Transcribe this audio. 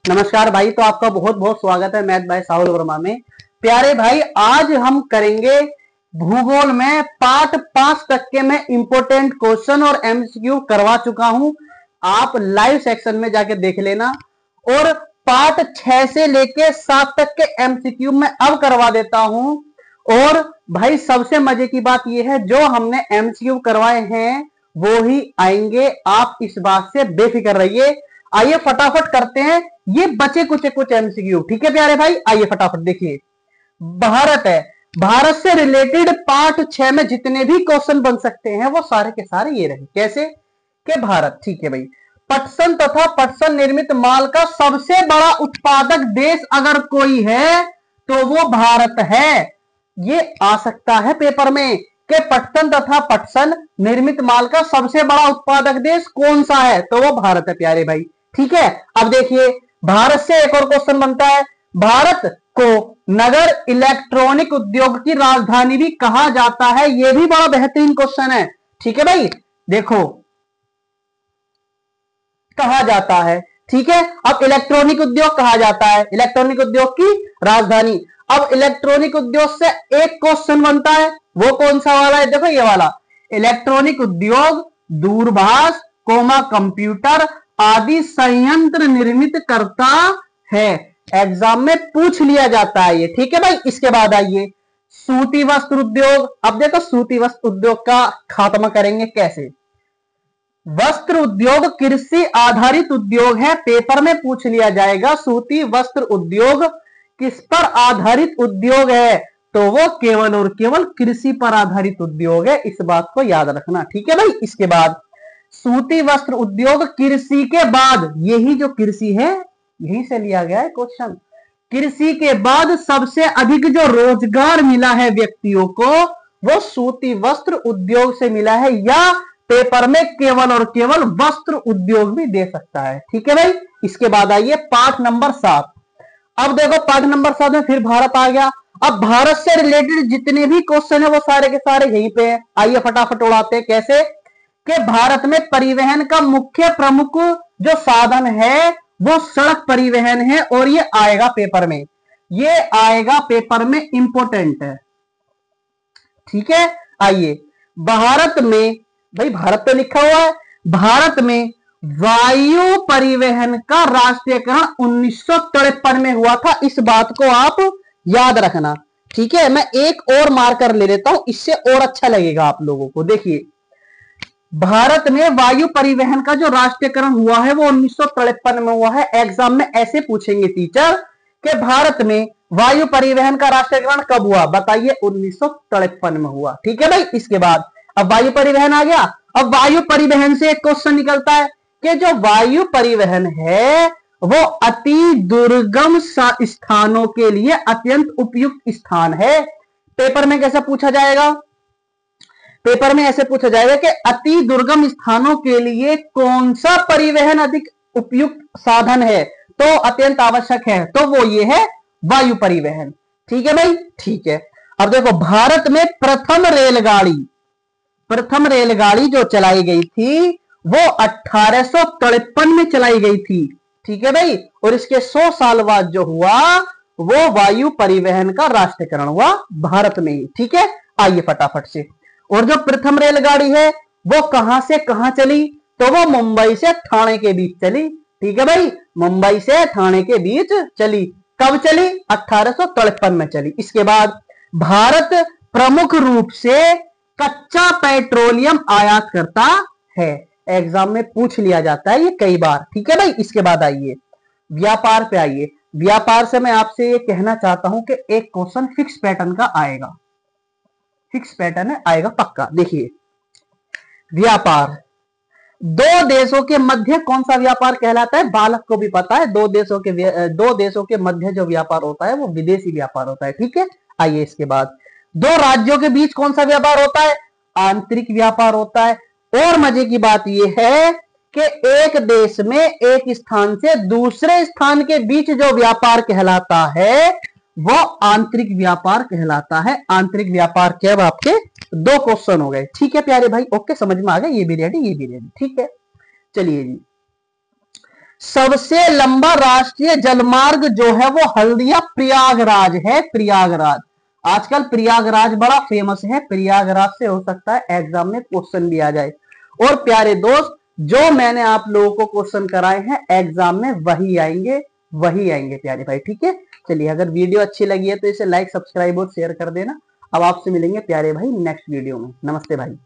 नमस्कार भाई, तो आपका बहुत बहुत स्वागत है मैथ बाय साहुल वर्मा में। प्यारे भाई, आज हम करेंगे भूगोल में पार्ट 5 तक के मैं इंपोर्टेंट क्वेश्चन और एमसीक्यू करवा चुका हूं। आप लाइव सेक्शन में जाके देख लेना। और पार्ट 6 से लेके 7 तक के एमसीक्यू मैं अब करवा देता हूं। और भाई सबसे मजे की बात यह है, जो हमने एमसीक्यू करवाए हैं वो ही आएंगे, आप इस बात से बेफिक्र रहिए। आइए फटाफट करते हैं ये बचे कुछ एमसीक्यू। ठीक है प्यारे भाई, आइए फटाफट देखिए। भारत है, भारत से रिलेटेड पार्ट 6 में जितने भी क्वेश्चन बन सकते हैं वो सारे के सारे ये रहे। कैसे के भारत, ठीक है भाई, पटसन तथा पटसन निर्मित माल का सबसे बड़ा उत्पादक देश अगर कोई है तो वो भारत है। ये आ सकता है पेपर में कि पटसन तथा पटसन निर्मित माल का सबसे बड़ा उत्पादक देश कौन सा है, तो वो भारत है प्यारे भाई। ठीक है, अब देखिए भारत से एक और क्वेश्चन बनता है। भारत को नगर इलेक्ट्रॉनिक उद्योग की राजधानी भी कहा जाता है। यह भी बड़ा बेहतरीन क्वेश्चन है। ठीक है भाई, देखो कहा जाता है। ठीक है, अब इलेक्ट्रॉनिक उद्योग कहा जाता है, इलेक्ट्रॉनिक उद्योग की राजधानी। अब इलेक्ट्रॉनिक उद्योग से एक क्वेश्चन बनता है, वो कौन सा वाला है, देखो ये वाला। इलेक्ट्रॉनिक उद्योग दूरभाष कंप्यूटर आदि संयंत्र निर्मित करता है। एग्जाम में पूछ लिया जाता है ये। ठीक है भाई, इसके बाद आइए सूती वस्त्र उद्योग। अब देखो सूती वस्त्र उद्योग का खात्मा करेंगे कैसे। वस्त्र उद्योग कृषि आधारित उद्योग है, पेपर में पूछ लिया जाएगा सूती वस्त्र उद्योग किस पर आधारित उद्योग है, तो वो केवल और केवल कृषि पर आधारित उद्योग है। इस बात को याद रखना। ठीक है भाई, इसके बाद सूती वस्त्र उद्योग कृषि के बाद, यही जो कृषि है यहीं से लिया गया है क्वेश्चन। कृषि के बाद सबसे अधिक जो रोजगार मिला है व्यक्तियों को वो सूती वस्त्र उद्योग से मिला है, या पेपर में केवल और केवल वस्त्र उद्योग भी दे सकता है। ठीक है भाई, इसके बाद आइए पाठ नंबर 7। अब देखो पाठ नंबर 7 में फिर भारत आ गया। अब भारत से रिलेटेड जितने भी क्वेश्चन है वो सारे के सारे यहीं पे है। आइए फटाफट उड़ाते हैं। कैसे कि भारत में परिवहन का मुख्य प्रमुख जो साधन है वो सड़क परिवहन है, और ये आएगा पेपर में, ये आएगा पेपर में, इंपोर्टेंट है। ठीक है, आइए भारत में, भाई भारत तो लिखा हुआ है, भारत में वायु परिवहन का राष्ट्रीयकरण 1953 में हुआ था। इस बात को आप याद रखना। ठीक है, मैं एक और मार्कर ले लेता हूं, इससे और अच्छा लगेगा आप लोगों को। देखिए भारत में वायु परिवहन का जो राष्ट्रीयकरण हुआ है वो 1953 में हुआ है। एग्जाम में ऐसे पूछेंगे टीचर कि भारत में वायु परिवहन का राष्ट्रीयकरण कब हुआ, बताइए 1953 में हुआ। ठीक है भाई, इसके बाद अब वायु परिवहन आ गया। अब वायु परिवहन से एक क्वेश्चन निकलता है कि जो वायु परिवहन है वो अति दुर्गम स्थानों के लिए अत्यंत उपयुक्त स्थान है। पेपर में कैसे पूछा जाएगा, पेपर में ऐसे पूछा जाएगा कि अति दुर्गम स्थानों के लिए कौन सा परिवहन अधिक उपयुक्त साधन है, तो अत्यंत आवश्यक है, तो वो ये है वायु परिवहन। ठीक है भाई, ठीक है। अब देखो भारत में प्रथम रेलगाड़ी जो चलाई गई थी वो 1853 में चलाई गई थी। ठीक है भाई, और इसके 100 साल बाद जो हुआ वो वायु परिवहन का राष्ट्रीयकरण हुआ भारत में ही। ठीक है, आइए फटाफट से। और जो प्रथम रेलगाड़ी है वो कहां से कहां चली, तो वो मुंबई से ठाणे के बीच चली। ठीक है भाई, मुंबई से ठाणे के बीच चली। कब चली, 1853 में चली। इसके बाद भारत प्रमुख रूप से कच्चा पेट्रोलियम आयात करता है। एग्जाम में पूछ लिया जाता है ये कई बार। ठीक है भाई, इसके बाद आइए व्यापार पे आइए। व्यापार से मैं आपसे ये कहना चाहता हूं कि एक क्वेश्चन फिक्स पैटर्न का आएगा, फिक्स पैटर्न है, आएगा पक्का। देखिए व्यापार, दो देशों के मध्य कौन सा व्यापार कहलाता है, बालक को भी पता है। दो देशों के मध्य जो व्यापार होता है वो विदेशी व्यापार होता है। ठीक है, आइए इसके बाद दो राज्यों के बीच कौन सा व्यापार होता है, आंतरिक व्यापार होता है। और मजे की बात यह है कि एक देश में एक स्थान से दूसरे स्थान के बीच जो व्यापार कहलाता है वो आंतरिक व्यापार कहलाता है। आंतरिक व्यापार के अब आपके 2 क्वेश्चन हो गए। ठीक है प्यारे भाई, ओके, समझ में आ गया, ये भी रेडी, ये भी रेडी। ठीक है, चलिए जी, सबसे लंबा राष्ट्रीय जलमार्ग जो है वो हल्दिया प्रयागराज है, प्रयागराज। आजकल प्रयागराज बड़ा फेमस है, प्रयागराज से हो सकता है एग्जाम में क्वेश्चन भी आ जाए। और प्यारे दोस्त, जो मैंने आप लोगों को क्वेश्चन कराए हैं एग्जाम में वही आएंगे, वही आएंगे प्यारे भाई, ठीक है। चलिए, अगर वीडियो अच्छी लगी है तो इसे लाइक, सब्सक्राइब और शेयर कर देना। अब आपसे मिलेंगे प्यारे भाई नेक्स्ट वीडियो में। नमस्ते भाई।